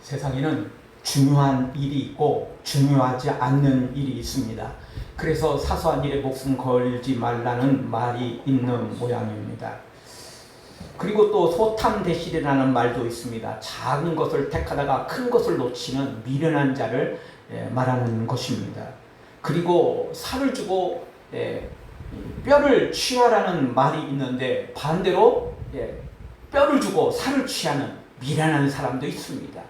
세상에는 중요한 일이 있고 중요하지 않는 일이 있습니다. 그래서 사소한 일에 목숨 걸지 말라는 말이 있는 모양입니다. 그리고 또 소탐대실이라는 말도 있습니다. 작은 것을 택하다가 큰 것을 놓치는 미련한 자를 말하는 것입니다. 그리고 살을 주고 뼈를 취하라는 말이 있는데 반대로 뼈를 주고 살을 취하는 미련한 사람도 있습니다.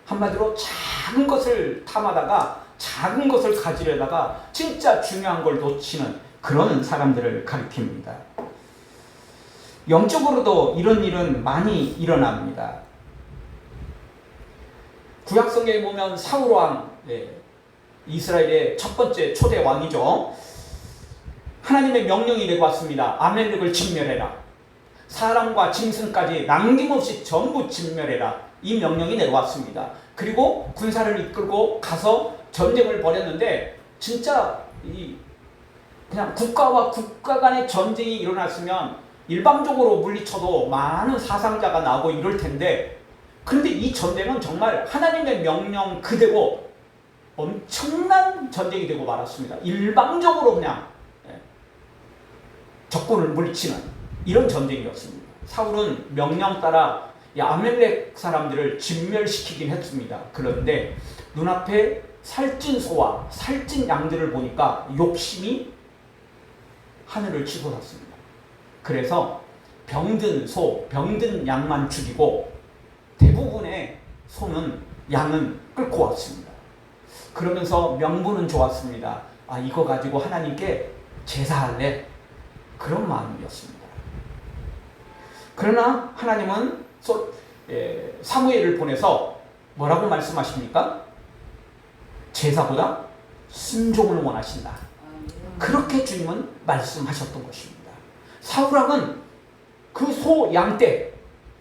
한마디로 작은 것을 탐하다가 작은 것을 가지려다가 진짜 중요한 걸 놓치는 그런 사람들을 가리킵니다. 영적으로도 이런 일은 많이 일어납니다. 구약성경에 보면 사울왕, 이스라엘의 첫 번째 초대 왕이죠. 하나님의 명령이 내려왔습니다. 아말렉을 진멸해라. 사람과 짐승까지 남김없이 전부 진멸해라. 이 명령이 내려왔습니다. 그리고 군사를 이끌고 가서 전쟁을 벌였는데 진짜 그냥 국가와 국가 간의 전쟁이 일어났으면 일방적으로 물리쳐도 많은 사상자가 나오고 이럴 텐데, 그런데 이 전쟁은 정말 하나님의 명령 그대로 엄청난 전쟁이 되고 말았습니다. 일방적으로 그냥 적군을 물리치는 이런 전쟁이었습니다. 사울은 명령 따라 아말렉 사람들을 진멸시키긴 했습니다. 그런데 눈앞에 살찐 소와 살찐 양들을 보니까 욕심이 하늘을 치솟았습니다. 그래서 병든 소, 병든 양만 죽이고 대부분의 소는 양은 끌고 왔습니다. 그러면서 명분은 좋았습니다. 이거 가지고 하나님께 제사할래? 그런 마음이었습니다. 그러나 하나님은 사무엘을 보내서 뭐라고 말씀하십니까? 제사보다 순종을 원하신다. 그렇게 주님은 말씀하셨던 것입니다. 사울왕은 그 소, 양 떼,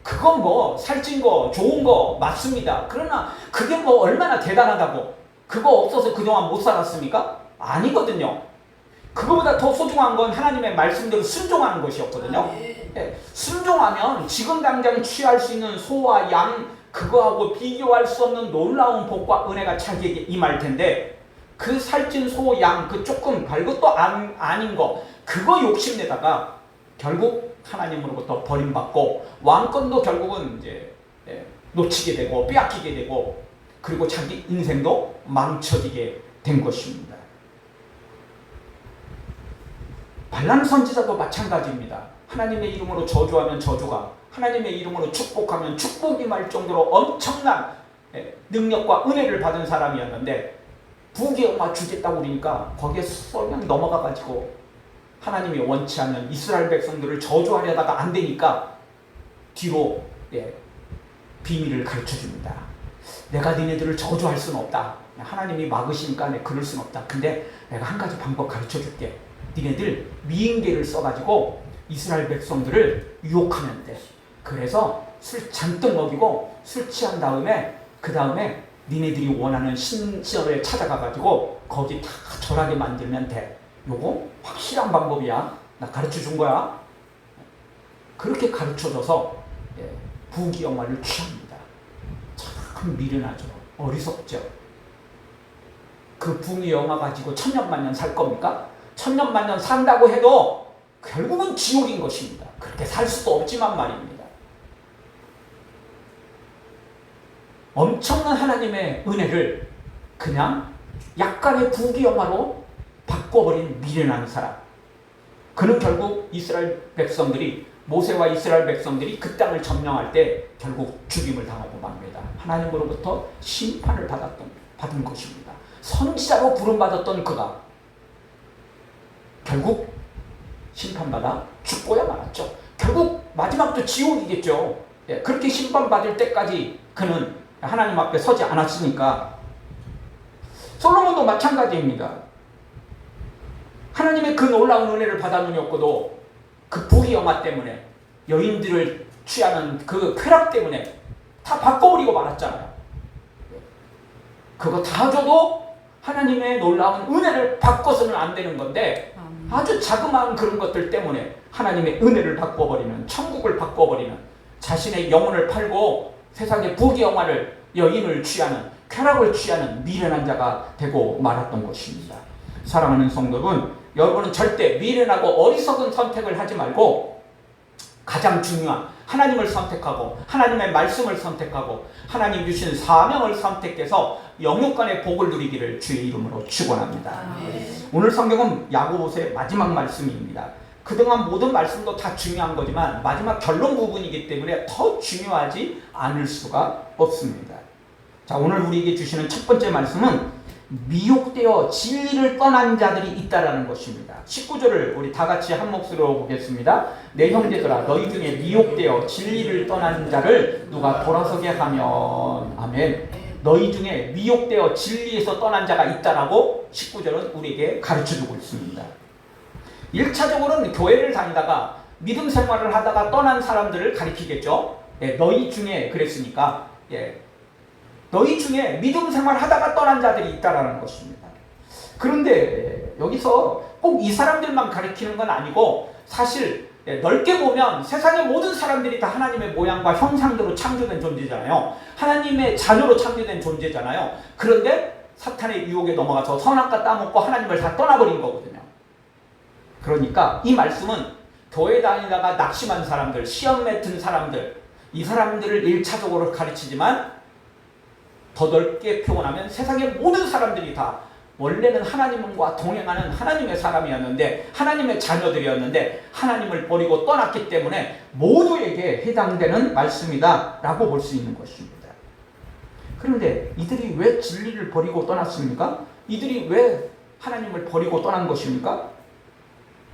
그건 뭐 살찐 거, 좋은 거 맞습니다. 그러나 그게 뭐 얼마나 대단하다고, 그거 없어서 그동안 못 살았습니까? 아니거든요. 그거보다 더 소중한 건 하나님의 말씀대로 순종하는 것이었거든요. 순종하면 지금 당장 취할 수 있는 소와 양, 그거하고 비교할 수 없는 놀라운 복과 은혜가 자기에게 임할 텐데, 그 살찐 소, 양, 그 조금 별것도 아닌 거, 그거 욕심내다가 결국 하나님으로부터 버림받고 왕권도 결국은 이제 놓치게 되고 빼앗기게 되고, 그리고 자기 인생도 망쳐지게 된 것입니다. 발람 선지자도 마찬가지입니다. 하나님의 이름으로 저주하면 저주가, 하나님의 이름으로 축복하면 축복이 말 정도로 엄청난 능력과 은혜를 받은 사람이었는데, 부귀영화 주겠다고 그러니까 거기에 썰냥 넘어가가지고 하나님이 원치 않는 이스라엘 백성들을 저주하려다가 안 되니까 뒤로 비밀을 가르쳐줍니다. 내가 니네들을 저주할 수는 없다. 하나님이 막으시니까 그럴 수는 없다. 근데 내가 한 가지 방법 가르쳐줄게. 니네들 미인계를 써가지고 이스라엘 백성들을 유혹하면 돼. 그래서 술 잔뜩 먹이고 술 취한 다음에 그 다음에 니네들이 원하는 신전을 찾아가가지고 거기 다 절하게 만들면 돼. 요거 확실한 방법이야. 나 가르쳐준 거야. 그렇게 가르쳐줘서 부귀영화를 취합니다. 참 미련하죠. 어리석죠. 그 부귀영화 가지고 천년만년 살 겁니까? 천년만년 산다고 해도 결국은 지옥인 것입니다. 그렇게 살 수도 없지만 말입니다. 엄청난 하나님의 은혜를 그냥 약간의 부귀영화로 바꿔버린 미련한 사람. 그는 결국 이스라엘 백성들이, 모세와 이스라엘 백성들이 그 땅을 점령할 때 결국 죽임을 당하고 맙니다. 하나님으로부터 심판을 받은 것입니다. 선지자로 부름받았던 그가 결국 심판받아 죽고야 말았죠. 결국 마지막도 지옥이겠죠. 그렇게 심판받을 때까지 그는 하나님 앞에 서지 않았으니까. 솔로몬도 마찬가지입니다. 하나님의 그 놀라운 은혜를 받아놓으었고도 그 부귀영화 때문에, 여인들을 취하는 그 쾌락 때문에 다 바꿔버리고 말았잖아요. 그거 다 줘도 하나님의 놀라운 은혜를 바꿔서는 안 되는 건데, 아주 자그마한 그런 것들 때문에 하나님의 은혜를 바꿔버리는, 천국을 바꿔버리는, 자신의 영혼을 팔고 세상의 부귀영화를 여인을 취하는 쾌락을 취하는 미련한 자가 되고 말았던 것입니다. 사랑하는 성도분, 여러분은 절대 미련하고 어리석은 선택을 하지 말고 가장 중요한 하나님을 선택하고 하나님의 말씀을 선택하고 하나님 주신 사명을 선택해서 영육간의 복을 누리기를 주의 이름으로 축원합니다. 오늘 성경은 야고보서의 마지막 말씀입니다. 그동안 모든 말씀도 다 중요한 거지만 마지막 결론 부분이기 때문에 더 중요하지 않을 수가 없습니다. 자, 오늘 우리에게 주시는 첫 번째 말씀은 미혹되어 진리를 떠난 자들이 있다라는 것입니다. 19절을 우리 다 같이 한 목소리로 보겠습니다. 내 형제들아, 너희 중에 미혹되어 진리를 떠난 자를 누가 돌아서게 하면, 아멘. 너희 중에 미혹되어 진리에서 떠난 자가 있다라고 19절은 우리에게 가르쳐주고 있습니다. 1차적으로는 교회를 다니다가 믿음 생활을 하다가 떠난 사람들을 가리키겠죠. 너희 중에 그랬으니까 너희 중에 믿음 생활 하다가 떠난 자들이 있다라는 것입니다. 그런데 여기서 꼭 이 사람들만 가리키는 건 아니고 사실 넓게 보면 세상의 모든 사람들이 다 하나님의 모양과 형상대로 창조된 존재잖아요. 하나님의 자녀로 창조된 존재잖아요. 그런데 사탄의 유혹에 넘어가서 선악과 따먹고 하나님을 다 떠나버린 거거든요. 그러니까 이 말씀은 교회 다니다가 낙심한 사람들, 시험에 든 사람들, 이 사람들을 1차적으로 가르치지만 더 넓게 표현하면 세상의 모든 사람들이 다 원래는 하나님과 동행하는 하나님의 사람이었는데 하나님의 자녀들이었는데 하나님을 버리고 떠났기 때문에 모두에게 해당되는 말씀이다 라고 볼 수 있는 것입니다. 그런데 이들이 왜 진리를 버리고 떠났습니까? 이들이 왜 하나님을 버리고 떠난 것입니까?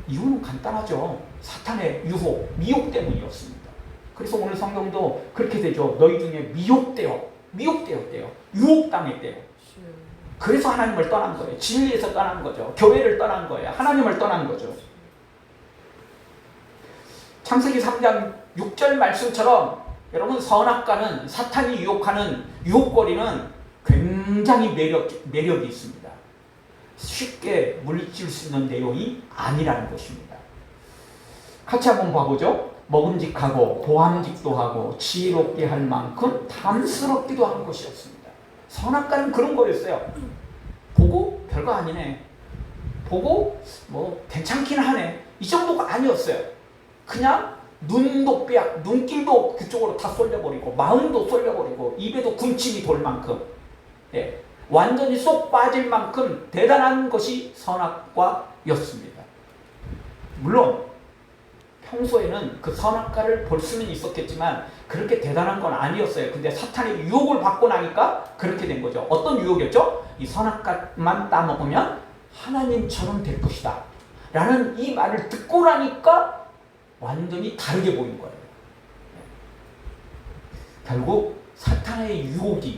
이유는 간단하죠. 사탄의 유혹, 미혹 때문이었습니다. 그래서 오늘 성경도 그렇게 되죠. 너희 중에 미혹되었대요. 유혹당했대요. 그래서 하나님을 떠난 거예요. 진리에서 떠난 거죠. 교회를 떠난 거예요. 하나님을 떠난 거죠. 창세기 3장 6절 말씀처럼 여러분 선악과는 사탄이 유혹하는 유혹거리는 굉장히 매력이 있습니다. 쉽게 물리칠 수 있는 내용이 아니라는 것입니다. 같이 한번 봐보죠. 먹음직하고 보암직도 하고 지혜롭게 할 만큼 탐스럽기도 한 것이었습니다. 선악과는 그런 거였어요. 보고 별거 아니네. 보고 뭐 괜찮긴 하네. 이 정도가 아니었어요. 그냥 눈도 눈길도 그쪽으로 다 쏠려버리고 마음도 쏠려버리고 입에도 군침이 돌 만큼 완전히 쏙 빠질 만큼 대단한 것이 선악과였습니다. 물론 평소에는 그 선악과를 볼 수는 있었겠지만 그렇게 대단한 건 아니었어요. 근데 사탄의 유혹을 받고 나니까 그렇게 된 거죠. 어떤 유혹이었죠? 이 선악과만 따먹으면 하나님처럼 될 것이다 라는 이 말을 듣고 나니까 완전히 다르게 보인 거예요. 결국 사탄의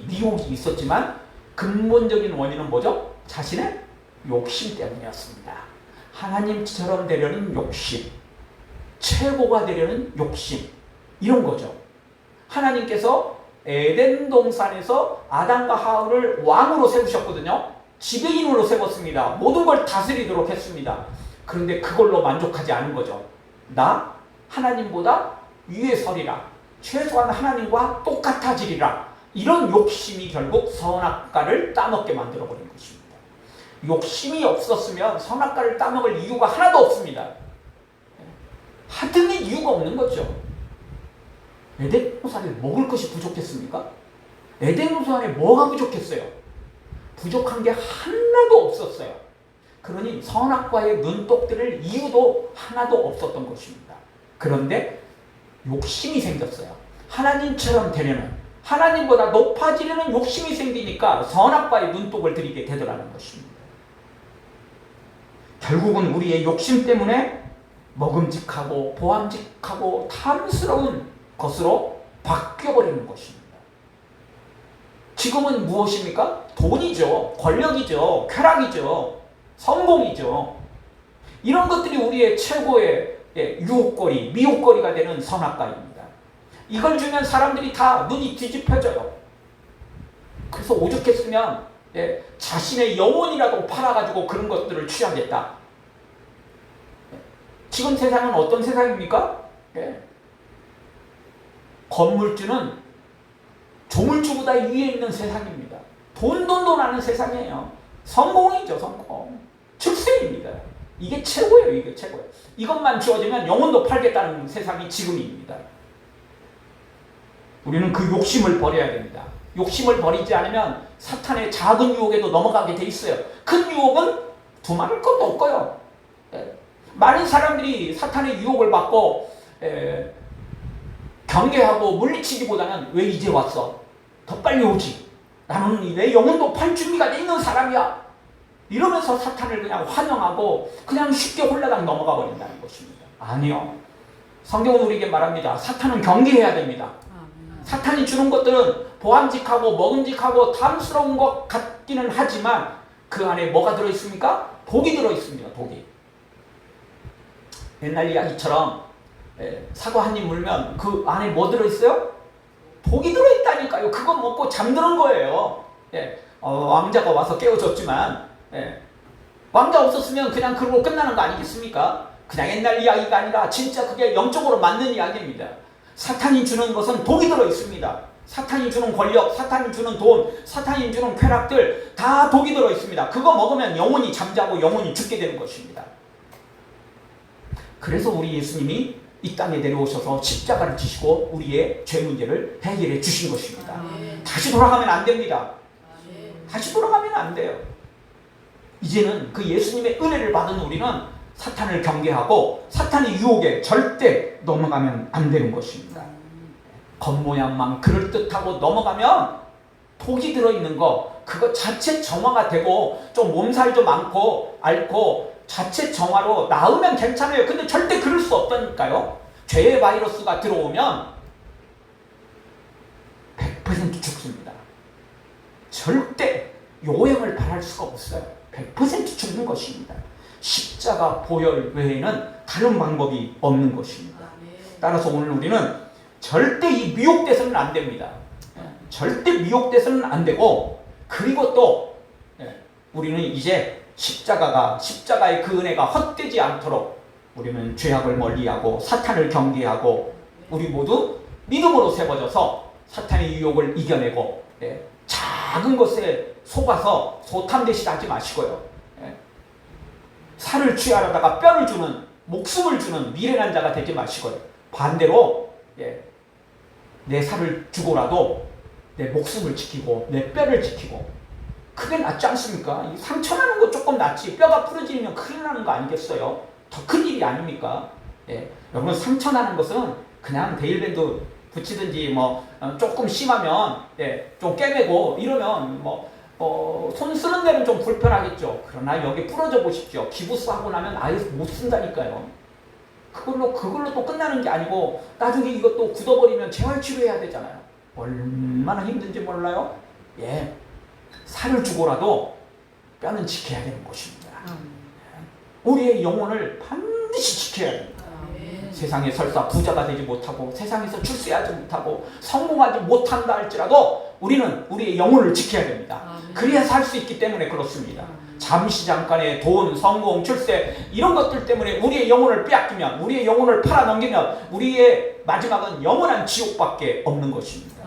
미혹이 있었지만 근본적인 원인은 뭐죠? 자신의 욕심 때문이었습니다. 하나님처럼 되려는 욕심, 최고가 되려는 욕심, 이런 거죠. 하나님께서 에덴 동산에서 아담과 하와를 왕으로 세우셨거든요. 지배인으로 세웠습니다. 모든 걸 다스리도록 했습니다. 그런데 그걸로 만족하지 않은 거죠. 나 하나님보다 위에 서리라. 최소한 하나님과 똑같아지리라. 이런 욕심이 결국 선악과를 따먹게 만들어버린 것입니다. 욕심이 없었으면 선악과를 따먹을 이유가 하나도 없습니다. 하등의 이유가 없는 거죠. 에덴 동산에 먹을 것이 부족했습니까? 에덴 동산에 뭐가 부족했어요? 부족한 게 하나도 없었어요. 그러니 선악과의 눈독 들을 이유도 하나도 없었던 것입니다. 그런데 욕심이 생겼어요. 하나님처럼 되려는, 하나님보다 높아지려는 욕심이 생기니까 선악과의 눈독을 들이게 되더라는 것입니다. 결국은 우리의 욕심 때문에 먹음직하고 보암직하고 탐스러운 것으로 바뀌어버리는 것입니다. 지금은 무엇입니까? 돈이죠. 권력이죠. 쾌락이죠. 성공이죠. 이런 것들이 우리의 최고의 유혹거리, 미혹거리가 되는 선악과입니다. 이걸 주면 사람들이 다 눈이 뒤집혀져요. 그래서 오죽했으면 자신의 영혼이라도 팔아가지고 그런 것들을 취하겠다. 지금 세상은 어떤 세상입니까? 건물주는 조물주보다 위에 있는 세상입니다. 돈 하는 세상이에요. 성공이죠, 성공. 출세입니다. 이게 최고예요, 이게 최고예요. 이것만 주어지면 영혼도 팔겠다는 세상이 지금입니다. 우리는 그 욕심을 버려야 됩니다. 욕심을 버리지 않으면 사탄의 작은 유혹에도 넘어가게 돼 있어요. 큰 유혹은 두말할 것도 없고요. 많은 사람들이 사탄의 유혹을 받고 경계하고 물리치기보다는 왜 이제 왔어? 더 빨리 오지. 나는 내 영혼도 팔 준비가 돼 있는 사람이야. 이러면서 사탄을 그냥 환영하고 그냥 쉽게 홀라당 넘어가 버린다는 것입니다. 아니요. 성경은 우리에게 말합니다. 사탄은 경계해야 됩니다. 사탄이 주는 것들은 보암직하고 먹음직하고 탐스러운 것 같기는 하지만 그 안에 뭐가 들어있습니까? 독이 들어있습니다. 독이. 옛날 이야기처럼 사과 한 입 물면 그 안에 뭐 들어있어요? 독이 들어있다니까요. 그거 먹고 잠드는 거예요. 왕자가 와서 깨워줬지만 왕자 없었으면 그냥 그러고 끝나는 거 아니겠습니까? 그냥 옛날 이야기가 아니라 진짜 그게 영적으로 맞는 이야기입니다. 사탄이 주는 것은 독이 들어있습니다. 사탄이 주는 권력, 사탄이 주는 돈, 사탄이 주는 쾌락들 다 독이 들어있습니다. 그거 먹으면 영혼이 잠자고 영혼이 죽게 되는 것입니다. 그래서 우리 예수님이 이 땅에 내려오셔서 십자가를 지시고 우리의 죄 문제를 해결해 주신 것입니다. 다시 돌아가면 안 됩니다. 다시 돌아가면 안 돼요. 이제는 그 예수님의 은혜를 받은 우리는 사탄을 경계하고 사탄의 유혹에 절대 넘어가면 안 되는 것입니다. 겉모양만 그럴듯하고 넘어가면 독이 들어있는 거 그거 자체 정화가 되고 좀 몸살 좀 앓고 자체 정화로 나으면 괜찮아요. 근데 절대 그럴 수 없다니까요. 죄의 바이러스가 들어오면 100% 죽습니다. 절대 요행을 바랄 수가 없어요. 100% 죽는 것입니다. 십자가 보혈 외에는 다른 방법이 없는 것입니다. 따라서 오늘 우리는 절대 이 미혹돼서는 안 됩니다. 절대 미혹돼서는 안 되고 그리고 또 우리는 이제 십자가의 그 은혜가 헛되지 않도록 우리는 죄악을 멀리하고 사탄을 경계하고 우리 모두 믿음으로 세워져서 사탄의 유혹을 이겨내고 작은 것에 속아서 소탐대실 하지 마시고요. 살을 취하려다가 뼈를 주는 목숨을 주는 미련한 자가 되지 마시고요. 반대로 내 살을 주고라도 내 목숨을 지키고 내 뼈를 지키고 그게 낫지 않습니까? 상처나는 거 조금 낫지 뼈가 부러지면 큰일 나는 거 아니겠어요? 더 큰 일이 아닙니까? 여러분 상처나는 것은 그냥 데일밴드 붙이든지 뭐 조금 심하면 좀 깨매고 이러면 손 쓰는 데는 좀 불편하겠죠. 그러나 여기 부러져 보십시오. 기부스 하고 나면 아예 못 쓴다니까요. 그걸로 또 끝나는 게 아니고 나중에 이것도 굳어버리면 재활치료해야 되잖아요. 얼마나 힘든지 몰라요? 살을 주고라도 뼈는 지켜야 되는 것입니다. 우리의 영혼을 반드시 지켜야 됩니다. 세상에 설사 부자가 되지 못하고 세상에서 출세하지 못하고 성공하지 못한다 할지라도 우리는 우리의 영혼을 지켜야 됩니다. 그래야 살 수 있기 때문에 그렇습니다. 잠시 잠깐의 돈, 성공, 출세 이런 것들 때문에 우리의 영혼을 빼앗기면 우리의 영혼을 팔아넘기면 우리의 마지막은 영원한 지옥밖에 없는 것입니다.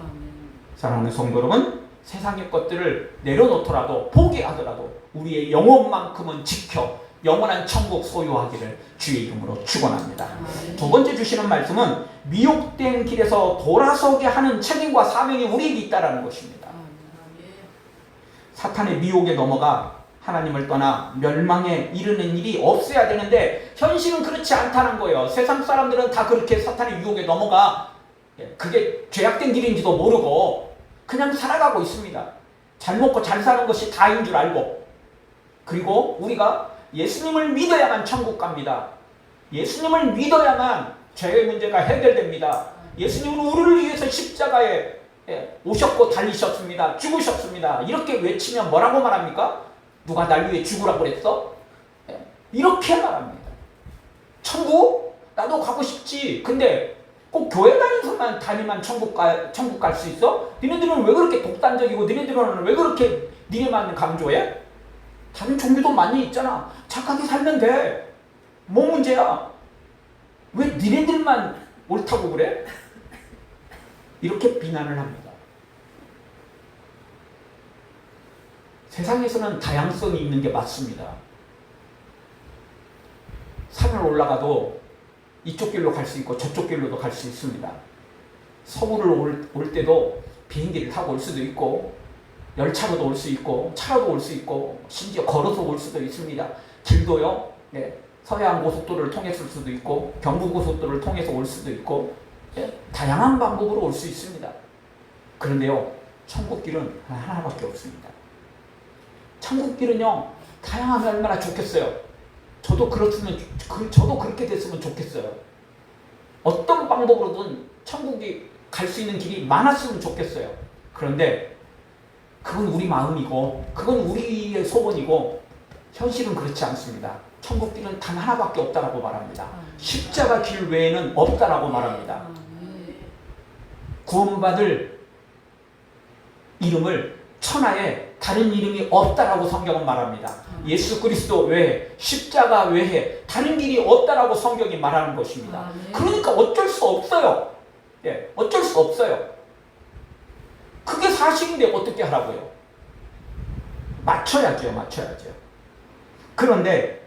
사랑하는 성도 여러분, 세상의 것들을 내려놓더라도 포기하더라도 우리의 영혼만큼은 지켜 영원한 천국 소유하기를 주의 이름으로 축원합니다. 두 번째 주시는 말씀은 미혹된 길에서 돌아서게 하는 책임과 사명이 우리에게 있다라는 것입니다. 사탄의 미혹에 넘어가 하나님을 떠나 멸망에 이르는 일이 없어야 되는데 현실은 그렇지 않다는 거예요. 세상 사람들은 다 그렇게 사탄의 유혹에 넘어가 그게 죄악된 길인지도 모르고 그냥 살아가고 있습니다. 잘 먹고 잘 사는 것이 다인 줄 알고 그리고 우리가 예수님을 믿어야만 천국 갑니다. 예수님을 믿어야만 죄의 문제가 해결됩니다. 예수님은 우리를 위해서 십자가에 오셨고 달리셨습니다. 죽으셨습니다. 이렇게 외치면 뭐라고 말합니까? 누가 날 위해 죽으라고 그랬어? 이렇게 말합니다. 천국? 나도 가고 싶지. 근데 꼭 교회 다니만 천국 갈 수 있어? 니네들은 왜 그렇게 독단적이고 니네들은 왜 그렇게 니네만 강조해? 다른 종교도 많이 있잖아. 착하게 살면 돼. 뭐 문제야? 왜 니네들만 옳다고 그래? 이렇게 비난을 합니다. 세상에서는 다양성이 있는 게 맞습니다. 산을 올라가도 이쪽 길로 갈 수 있고 저쪽 길로도 갈 수 있습니다. 서울을 올 때도 비행기를 타고 올 수도 있고 열차로도 올 수 있고 차로도 올 수 있고 심지어 걸어서 올 수도 있습니다. 길도요. 네, 서해안 고속도로를 통해서 올 수도 있고 경부고속도로를 통해서 올 수도 있고 다양한 방법으로 올 수 있습니다. 그런데요, 천국길은 하나밖에 없습니다. 천국길은요, 다양하면 얼마나 좋겠어요. 저도 그렇게 됐으면 좋겠어요. 어떤 방법으로든 천국이 갈 수 있는 길이 많았으면 좋겠어요. 그런데 그건 우리 마음이고 그건 우리의 소원이고 현실은 그렇지 않습니다. 천국길은 단 하나밖에 없다라고 말합니다. 십자가 길 외에는 없다라고 말합니다. 구원받을 이름을 천하에 다른 이름이 없다라고 성경은 말합니다. 예수 그리스도 외에 십자가 외에 다른 길이 없다라고 성경이 말하는 것입니다. 그러니까 어쩔 수 없어요. 예, 어쩔 수 없어요. 그게 사실인데 어떻게 하라고요? 맞춰야죠. 그런데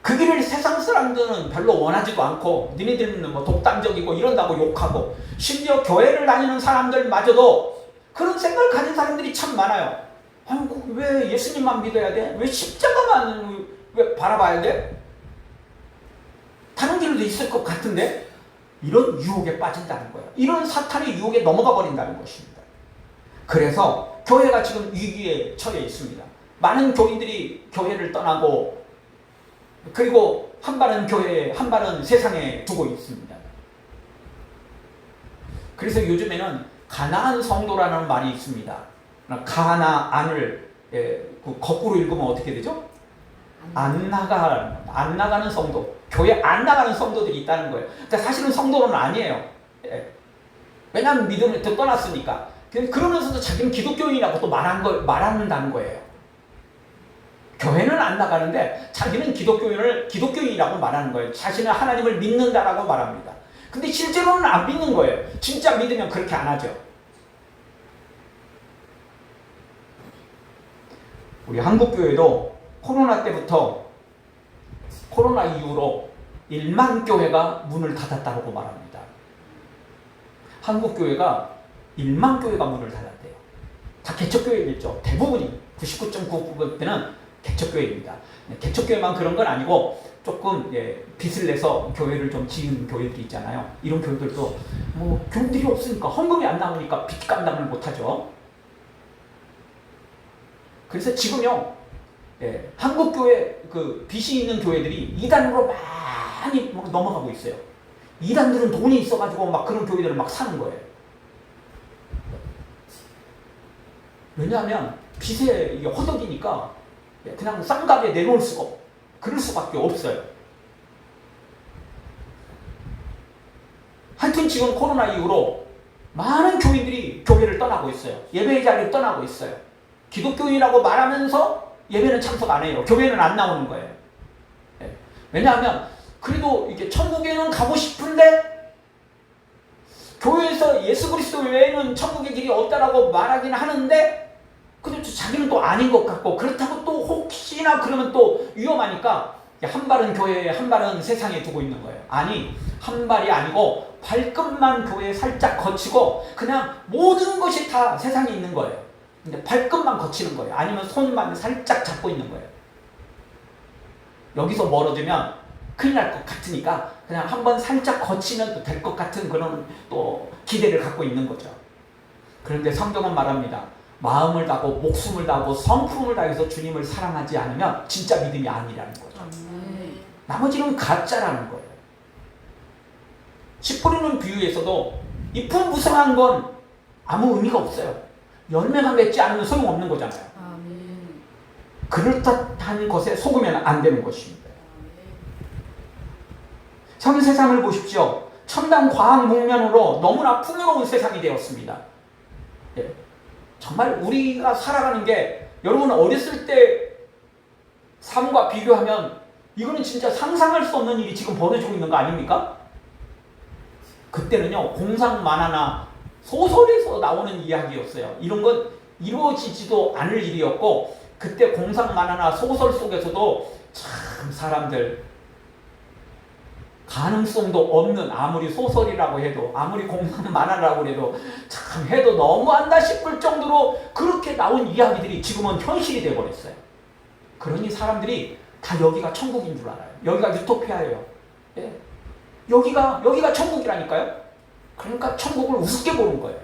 그 길을 세상 사람들은 별로 원하지도 않고 니네들은 뭐 독단적이고 이런다고 욕하고 심지어 교회를 다니는 사람들마저도 그런 생각을 가진 사람들이 참 많아요. 아니, 왜 예수님만 믿어야 돼? 왜 십자가만 왜 바라봐야 돼? 다른 길도 있을 것 같은데? 이런 유혹에 빠진다는 거예요. 이런 사탄의 유혹에 넘어가 버린다는 것입니다. 그래서 교회가 지금 위기에 처해 있습니다. 많은 교인들이 교회를 떠나고 그리고 한 발은 교회에 한 발은 세상에 두고 있습니다. 그래서 요즘에는 가나안 성도라는 말이 있습니다. 가나안을 거꾸로 읽으면 어떻게 되죠? 안 나가는 성도, 교회 안 나가는 성도들이 있다는 거예요. 그러니까 사실은 성도는 아니에요. 왜냐하면 믿음을 떠났으니까. 그러면서도 자기는 기독교인이라고 또 말한다는 거예요. 교회는 안 나가는데 자기는 기독교인이라고 말하는 거예요. 자신은 하나님을 믿는다라고 말합니다. 근데 실제로는 안 믿는 거예요. 진짜 믿으면 그렇게 안 하죠. 우리 한국교회도 코로나 때부터 코로나 이후로 1만 교회가 문을 닫았다고 말합니다. 한국교회가 1만 교회가 문을 닫았대요. 다 개척교회겠죠. 대부분이 99.9%는 개척교회입니다. 개척교회만 그런 건 아니고 조금 빚을 내서 교회를 좀 지은 교회들이 있잖아요. 이런 교회들도 뭐 교인들이 없으니까 헌금이 안 나오니까 빚 감당을 못하죠. 그래서 지금요, 한국교회 그 빚이 있는 교회들이 이단으로 많이 넘어가고 있어요. 이단들은 돈이 있어가지고 막 그런 교회들을 막 사는 거예요. 왜냐하면 빚에 이게 허덕이니까 그냥 싼 값에 내놓을 수가 그럴 수밖에 없어요. 하여튼 지금 코로나 이후로 많은 교인들이 교회를 떠나고 있어요. 예배의 자리를 떠나고 있어요. 기독교인이라고 말하면서 예배는 참석 안 해요. 교회는 안 나오는 거예요. 왜냐하면 그래도 이게 천국에는 가고 싶은데 교회에서 예수 그리스도 외에는 천국의 길이 없다라고 말하긴 하는데 근데 자기는 또 아닌 것 같고 그렇다고 또 혹시나 그러면 또 위험하니까 한 발은 교회에 한 발은 세상에 두고 있는 거예요. 아니 한 발이 아니고 발끝만 교회에 살짝 거치고 그냥 모든 것이 다 세상에 있는 거예요. 근데 발끝만 거치는 거예요. 아니면 손만 살짝 잡고 있는 거예요. 여기서 멀어지면 큰일 날 것 같으니까 그냥 한번 살짝 거치면 또 될 것 같은 그런 또 기대를 갖고 있는 거죠. 그런데 성경은 말합니다. 마음을 다하고 목숨을 다하고 성품을 다해서 주님을 사랑하지 않으면 진짜 믿음이 아니라는 거죠. 나머지는 가짜라는 거예요. 씨 뿌리는 비유에서도 잎은 무성한 건 아무 의미가 없어요. 열매가 맺지 않으면 소용없는 거잖아요. 그럴듯한 것에 속으면 안 되는 것입니다. 현 세상을 보십시오. 첨단 과학 목면으로 너무나 풍요로운 세상이 되었습니다. 정말 우리가 살아가는 게 여러분 어렸을 때 삶과 비교하면 이거는 진짜 상상할 수 없는 일이 지금 벌어지고 있는 거 아닙니까? 그때는요 공상 만화나 소설에서 나오는 이야기였어요. 이런 건 이루어지지도 않을 일이었고, 그때 공상 만화나 소설 속에서도 참 사람들 가능성도 없는, 아무리 소설이라고 해도, 아무리 공상 만화라고 해도 참 해도 너무한다 싶을 정도로 그렇게 나온 이야기들이 지금은 현실이 되어버렸어요. 그러니 사람들이 다 여기가 천국인 줄 알아요. 여기가 유토피아예요. 예. 여기가 천국이라니까요. 그러니까 천국을 우습게 보는 거예요.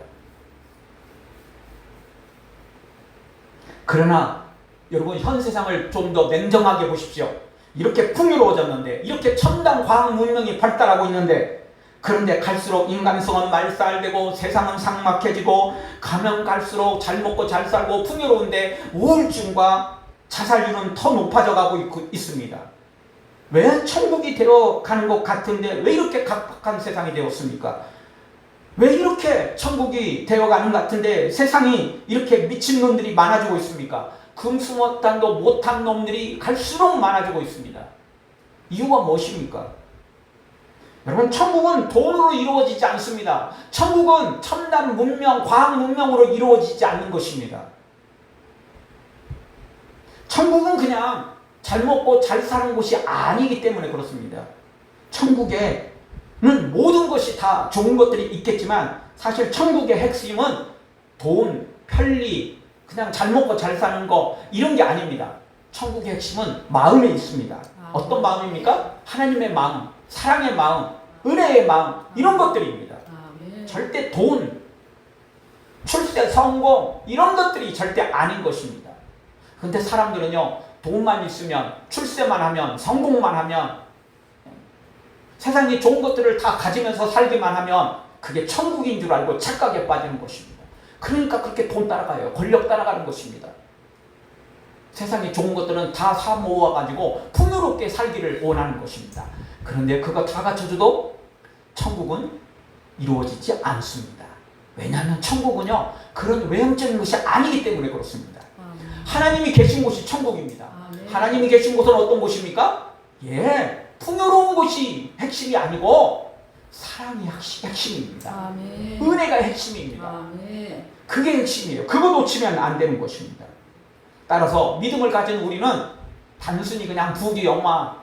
그러나 여러분, 현 세상을 좀 더 냉정하게 보십시오. 이렇게 풍요로워졌는데, 이렇게 첨단 과학 문명이 발달하고 있는데, 그런데 갈수록 인간성은 말살되고 세상은 삭막해지고 가면 갈수록 잘 먹고 잘 살고 풍요로운데 우울증과 자살률은 더 높아져 가고 있습니다. 왜 천국이 되어가는 것 같은데 왜 이렇게 각박한 세상이 되었습니까? 왜 이렇게 천국이 되어가는 것 같은데 세상이 이렇게 미친놈들이 많아지고 있습니까? 금수못한도 못한 놈들이 갈수록 많아지고 있습니다. 이유가 무엇입니까? 여러분, 천국은 돈으로 이루어지지 않습니다. 천국은 첨단 문명, 과학 문명으로 이루어지지 않는 것입니다. 천국은 그냥 잘 먹고 잘 사는 곳이 아니기 때문에 그렇습니다. 천국에는 모든 것이 다 좋은 것들이 있겠지만 사실 천국의 핵심은 돈, 편리, 그냥 잘 먹고 잘 사는 거 이런 게 아닙니다. 천국의 핵심은 마음에 있습니다. 어떤 마음입니까? 하나님의 마음, 사랑의 마음, 은혜의 마음, 이런 것들입니다. 절대 돈, 출세, 성공 이런 것들이 절대 아닌 것입니다. 근데 사람들은요, 돈만 있으면, 출세만 하면, 성공만 하면, 세상에 좋은 것들을 다 가지면서 살기만 하면 그게 천국인 줄 알고 착각에 빠지는 것입니다. 그러니까 그렇게 돈 따라가요. 권력 따라가는 것입니다. 세상에 좋은 것들은 다 사 모아가지고 풍요롭게 살기를 원하는 것입니다. 그런데 그거 다 갖춰줘도 천국은 이루어지지 않습니다. 왜냐하면 천국은요, 그런 외형적인 것이 아니기 때문에 그렇습니다. 하나님이 계신 곳이 천국입니다. 하나님이 계신 곳은 어떤 곳입니까? 예, 풍요로운 곳이 핵심이 아니고 사랑이 핵심입니다. 은혜가 핵심입니다. 그게 핵심이에요. 그거 놓치면 안 되는 것입니다. 따라서 믿음을 가진 우리는 단순히 그냥 부귀 영화,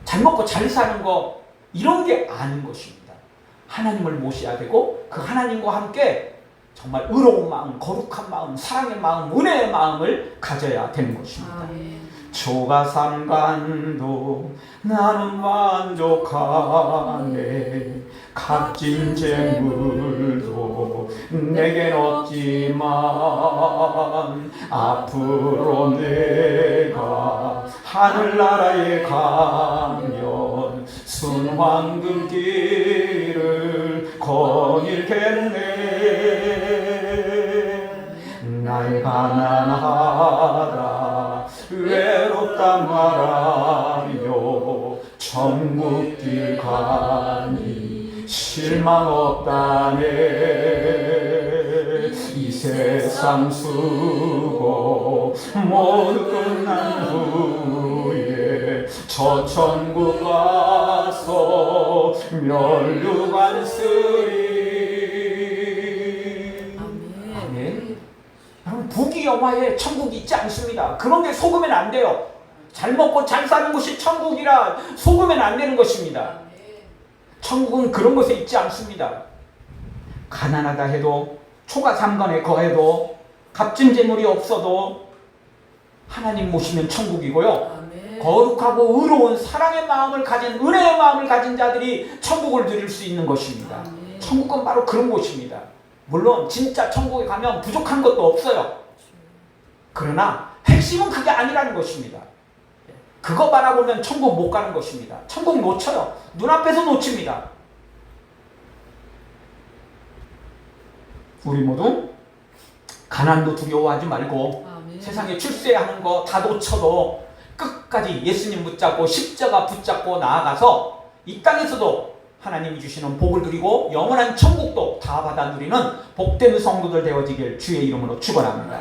잘 먹고 잘 사는 거 이런 게 아닌 것입니다. 하나님을 모셔야 되고 그 하나님과 함께 정말 의로운 마음, 거룩한 마음, 사랑의 마음, 은혜의 마음을 가져야 되는 것입니다. 초가삼간도 나는 만족하네. 값진 재물도 내겐 없지만 앞으로 내가 하늘나라에 가면 순황금길을 거닐겠네. 날 가난하다 외롭단 말하며 천국길 가니 실망 없다네. 이 세상 수고 모두 끝난 후에 저 천국 가서 멸류관 쓰리. 아멘. 여러분, 부귀영화에 천국이 있지 않습니다. 그런 게 속으면 안 돼요. 잘 먹고 잘 사는 곳이 천국이라 속으면 안 되는 것입니다. 천국은 그런 것에 있지 않습니다. 가난하다 해도, 초가삼간에 거해도, 값진 재물이 없어도 하나님 모시면 천국이고요. 거룩하고 의로운 사랑의 마음을 가진, 은혜의 마음을 가진 자들이 천국을 누릴 수 있는 것입니다. 천국은 바로 그런 곳입니다. 물론 진짜 천국에 가면 부족한 것도 없어요. 그러나 핵심은 그게 아니라는 것입니다. 그거 바라보면 천국 못 가는 것입니다. 천국 놓쳐요. 눈앞에서 놓칩니다. 우리 모두 가난도 두려워하지 말고 세상에 출세하는 거 다 놓쳐도 끝까지 예수님 붙잡고 십자가 붙잡고 나아가서 이 땅에서도 하나님이 주시는 복을 누리고 영원한 천국도 다 받아 누리는 복된 성도들 되어지길 주의 이름으로 축원합니다.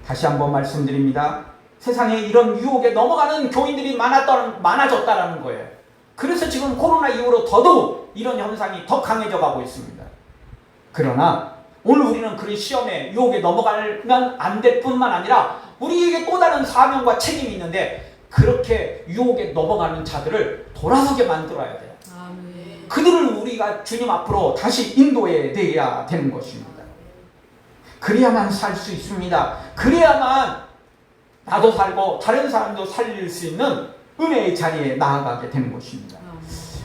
다시 한번 말씀드립니다. 세상에 이런 유혹에 넘어가는 교인들이 많아졌다라는 거예요. 그래서 지금 코로나 이후로 더더욱 이런 현상이 더 강해져 가고 있습니다. 그러나 오늘 우리는 그런 시험에 유혹에 넘어가면 안 될 뿐만 아니라 우리에게 또 다른 사명과 책임이 있는데 그렇게 유혹에 넘어가는 자들을 돌아서게 만들어야 돼요. 아멘. 그들을 우리가 주님 앞으로 다시 인도해 내야 되는 것입니다. 그래야만 살 수 있습니다. 그래야만 나도 살고 다른 사람도 살릴 수 있는 은혜의 자리에 나아가게 되는 것입니다.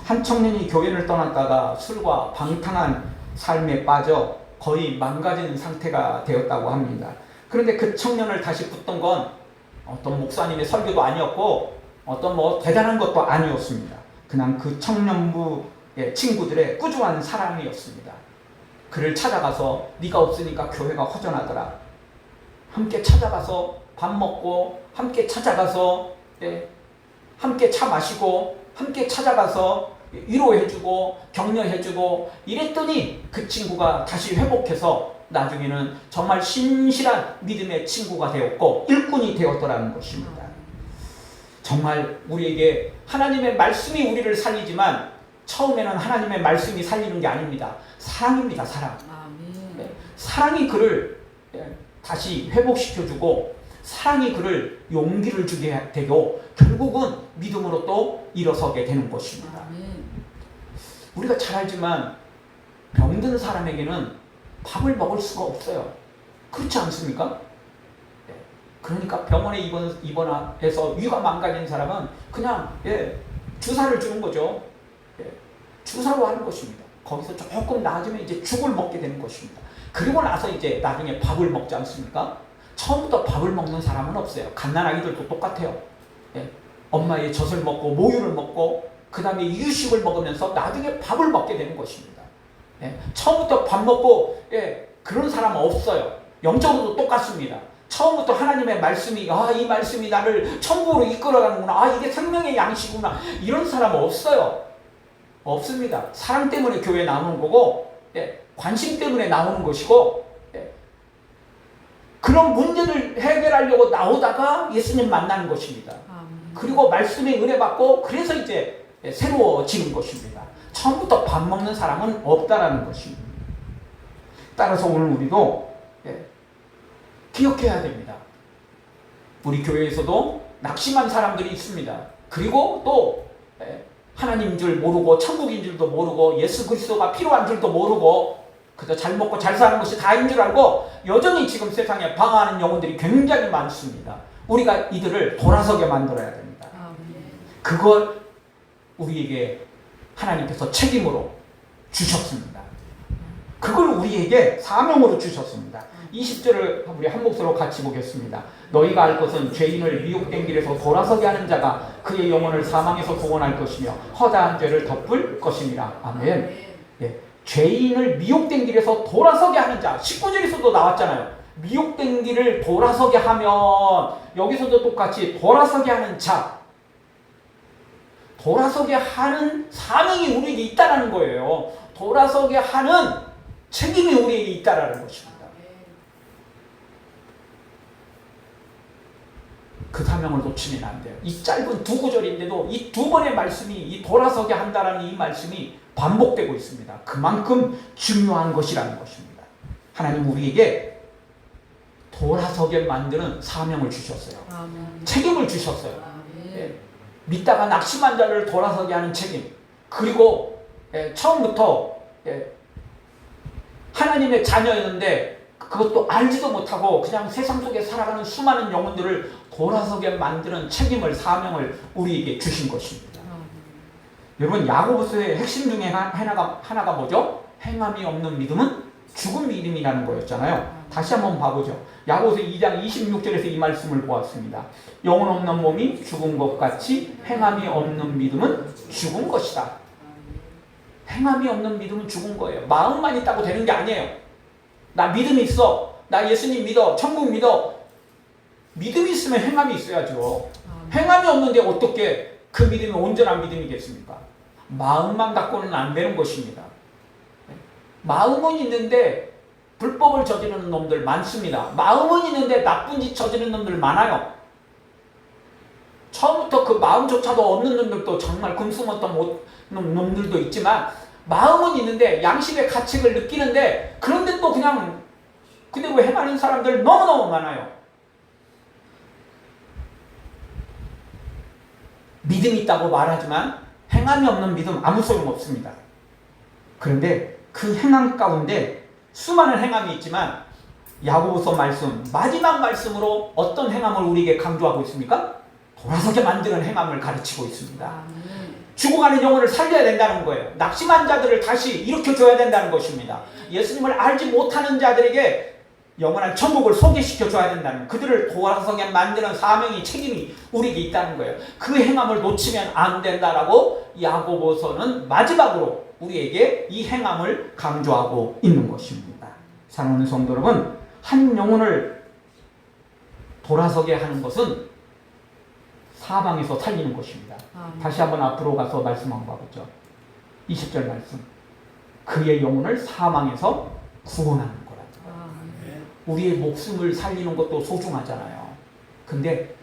한 청년이 교회를 떠났다가 술과 방탕한 삶에 빠져 거의 망가진 상태가 되었다고 합니다. 그런데 그 청년을 다시 붙던 건 어떤 목사님의 설교도 아니었고 어떤 대단한 것도 아니었습니다. 그냥 그 청년부의 친구들의 꾸준한 사랑이었습니다. 그를 찾아가서 네가 없으니까 교회가 허전하더라. 함께 찾아가서 밥 먹고 함께 찾아가서 함께 차 마시고 함께 찾아가서 위로해주고 격려해주고 이랬더니 그 친구가 다시 회복해서 나중에는 정말 신실한 믿음의 친구가 되었고 일꾼이 되었더라는 것입니다. 정말 우리에게 하나님의 말씀이 우리를 살리지만 처음에는 하나님의 말씀이 살리는 게 아닙니다. 사랑입니다. 사랑. 사랑이 그를 다시 회복시켜주고 사랑이 그를 용기를 주게 되고 결국은 믿음으로 또 일어서게 되는 것입니다. 우리가 잘 알지만 병든 사람에게는 밥을 먹을 수가 없어요. 그렇지 않습니까? 그러니까 병원에 입원해서 위가 망가진 사람은 그냥 주사를 주는 거죠. 주사로 하는 것입니다. 거기서 조금 나아지면 이제 죽을 먹게 되는 것입니다. 그리고 나서 이제 나중에 밥을 먹지 않습니까? 처음부터 밥을 먹는 사람은 없어요. 갓난아기들도 똑같아요. 엄마의 젖을 먹고 모유를 먹고 그 다음에 유식을 먹으면서 나중에 밥을 먹게 되는 것입니다. 처음부터 밥 먹고 그런 사람은 없어요. 영적으로도 똑같습니다. 처음부터 하나님의 말씀이 이 말씀이 나를 천국으로 이끌어가는구나. 이게 생명의 양식이구나. 이런 사람은 없어요. 없습니다. 사랑 때문에 교회에 나오는 거고 관심 때문에 나오는 것이고 그런 문제를 해결하려고 나오다가 예수님 만나는 것입니다. 그리고 말씀의 은혜 받고 그래서 이제 새로워지는 것입니다. 처음부터 밥 먹는 사람은 없다라는 것입니다. 따라서 오늘 우리도 기억해야 됩니다. 우리 교회에서도 낙심한 사람들이 있습니다. 그리고 또 하나님인 줄 모르고 천국인 줄도 모르고 예수 그리스도가 필요한 줄도 모르고 그저 잘 먹고 잘 사는 것이 다인 줄 알고 여전히 지금 세상에 방황하는 영혼들이 굉장히 많습니다. 우리가 이들을 돌아서게 만들어야 됩니다. 그걸 우리에게 하나님께서 책임으로 주셨습니다. 그걸 우리에게 사명으로 주셨습니다. 20절을 우리 한 목소리로 같이 보겠습니다. 너희가 알 것은 죄인을 미혹된 길에서 돌아서게 하는 자가 그의 영혼을 사망에서 구원할 것이며 허다한 죄를 덮을 것이니라. 아멘. 죄인을 미혹된 길에서 돌아서게 하는 자. 19절에서도 나왔잖아요. 미혹된 길을 돌아서게 하면 여기서도 똑같이 돌아서게 하는 자. 돌아서게 하는 사명이 우리에게 있다는 거예요. 돌아서게 하는 책임이 우리에게 있다는 것입니다. 그 사명을 놓치면 안 돼요. 이 짧은 두 구절인데도 이 두 번의 말씀이 이 돌아서게 한다라는 이 말씀이 반복되고 있습니다. 그만큼 중요한 것이라는 것입니다. 하나님 우리에게 돌아서게 만드는 사명을 주셨어요. 아멘. 책임을 주셨어요. 믿다가 낙심한 자를 돌아서게 하는 책임. 그리고 처음부터 하나님의 자녀였는데 그것도 알지도 못하고 그냥 세상 속에 살아가는 수많은 영혼들을 돌아서게 만드는 책임을 사명을 우리에게 주신 것입니다. 여러분 야고보서의 핵심 중에 하나가 뭐죠? 행함이 없는 믿음은 죽은 믿음이라는 거였잖아요. 다시 한번 봐보죠. 야고보서 2장 26절에서 이 말씀을 보았습니다. 영혼 없는 몸이 죽은 것 같이 행함이 없는 믿음은 죽은 것이다. 행함이 없는 믿음은 죽은 거예요. 마음만 있다고 되는 게 아니에요. 나 믿음이 있어. 나 예수님 믿어. 천국 믿어. 믿음이 있으면 행함이 있어야죠. 행함이 없는데 어떻게 그 믿음이 온전한 믿음이겠습니까? 마음만 갖고는 안 되는 것입니다. 마음은 있는데 불법을 저지르는 놈들 많습니다. 마음은 있는데 나쁜 짓 저지르는 놈들 많아요. 처음부터 그 마음조차도 없는 놈들도 정말 금수못한 놈들도 있지만 마음은 있는데 양심의 가책을 느끼는데 그런데 또 그냥 그대로 행하는 사람들 너무너무 많아요. 믿음이 있다고 말하지만 행함이 없는 믿음 아무 소용없습니다. 그런데 그 행함 가운데 수많은 행함이 있지만 야고보서 말씀, 마지막 말씀으로 어떤 행함을 우리에게 강조하고 있습니까? 돌아서게 만드는 행함을 가르치고 있습니다. 죽어가는 영혼을 살려야 된다는 거예요. 낙심한 자들을 다시 일으켜줘야 된다는 것입니다. 예수님을 알지 못하는 자들에게 영원한 천국을 소개시켜줘야 된다는, 그들을 돌아서게 만드는 사명이, 책임이 우리에게 있다는 거예요. 그 행함을 놓치면 안 된다라고 야고보서는 마지막으로 우리에게 이 행함을 강조하고 있는 것입니다. 사랑하는 성도 여러분, 한 영혼을 돌아서게 하는 것은 사방에서 살리는 것입니다. 다시 한번 앞으로 가서 말씀 한번 봐보죠. 20절 말씀. 그의 영혼을 사망에서 구원하는 거라. 우리의 목숨을 살리는 것도 소중하잖아요. 근데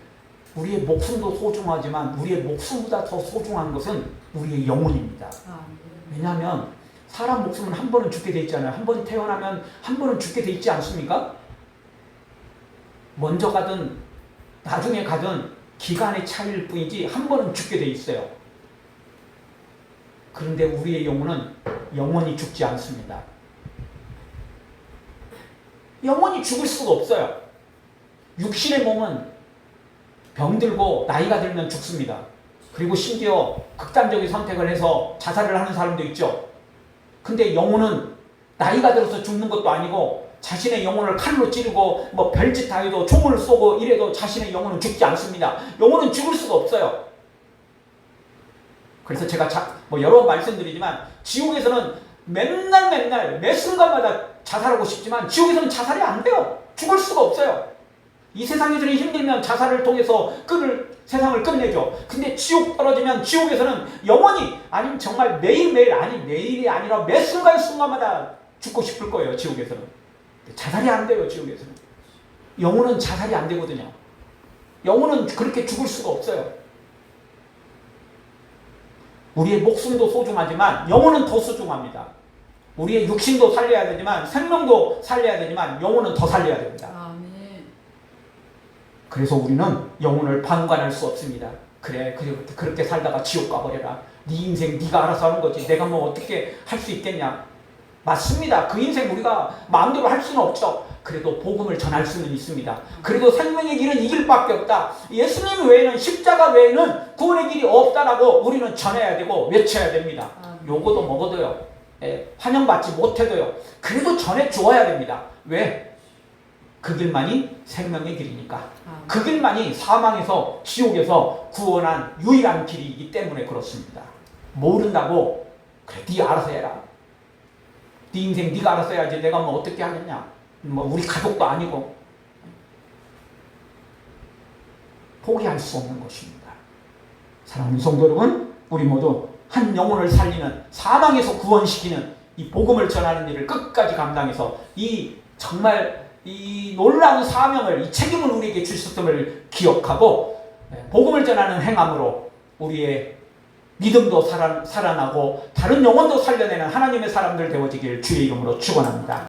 우리의 목숨도 소중하지만 우리의 목숨보다 더 소중한 것은 우리의 영혼입니다. 왜냐하면 사람 목숨은 한 번은 죽게 돼 있잖아요. 한 번 태어나면 한 번은 죽게 돼 있지 않습니까? 먼저 가든 나중에 가든 기간의 차이일 뿐이지 한 번은 죽게 돼 있어요. 그런데 우리의 영혼은 영원히 죽지 않습니다. 영원히 죽을 수가 없어요. 육신의 몸은 병들고 나이가 들면 죽습니다. 그리고 심지어 극단적인 선택을 해서 자살을 하는 사람도 있죠. 근데 영혼은 나이가 들어서 죽는 것도 아니고 자신의 영혼을 칼로 찌르고 뭐 별짓 다 해도 총을 쏘고 이래도 자신의 영혼은 죽지 않습니다. 영혼은 죽을 수가 없어요. 그래서 제가 여러 번 말씀드리지만 지옥에서는 맨날 매 순간마다 자살하고 싶지만 지옥에서는 자살이 안 돼요. 죽을 수가 없어요. 이 세상에서는 힘들면 자살을 통해서 세상을 끝내죠. 근데 지옥 떨어지면 지옥에서는 영원히, 아니면 정말 매일매일, 아니 매일이 아니라 매 순간마다 죽고 싶을 거예요. 지옥에서는. 자살이 안 돼요. 지옥에서는. 영혼은 자살이 안 되거든요. 영혼은 그렇게 죽을 수가 없어요. 우리의 목숨도 소중하지만 영혼은 더 소중합니다. 우리의 육신도 살려야 되지만 생명도 살려야 되지만 영혼은 더 살려야 됩니다. 그래서 우리는 영혼을 방관할 수 없습니다. 그래 그렇게 살다가 지옥 가버려라. 네 인생 네가 알아서 하는 거지. 내가 뭐 어떻게 할 수 있겠냐. 맞습니다. 그 인생 우리가 마음대로 할 수는 없죠. 그래도 복음을 전할 수는 있습니다. 그래도 생명의 길은 이 길밖에 없다. 예수님 외에는, 십자가 외에는 구원의 길이 없다라고 우리는 전해야 되고 외쳐야 됩니다. 요거도 먹어도요. 환영받지 못해도요. 그래도 전해주어야 됩니다. 왜? 그 길만이 생명의 길이니까. 그 길만이 사망에서, 지옥에서 구원한 유일한 길이기 때문에 그렇습니다. 모른다고 그래 네 알아서 해라. 네 인생 네가 알아서 해야지. 내가 뭐 어떻게 하겠냐. 뭐 우리 가족도 아니고. 포기할 수 없는 것입니다. 사랑하는 성도 여러분, 우리 모두 한 영혼을 살리는, 사망에서 구원시키는 이 복음을 전하는 일을 끝까지 감당해서 정말 이 놀라운 사명을, 이 책임을 우리에게 주셨음을 기억하고 복음을 전하는 행함으로 우리의 믿음도 살아나고 다른 영혼도 살려내는 하나님의 사람들 되어지길 주의 이름으로 축원합니다.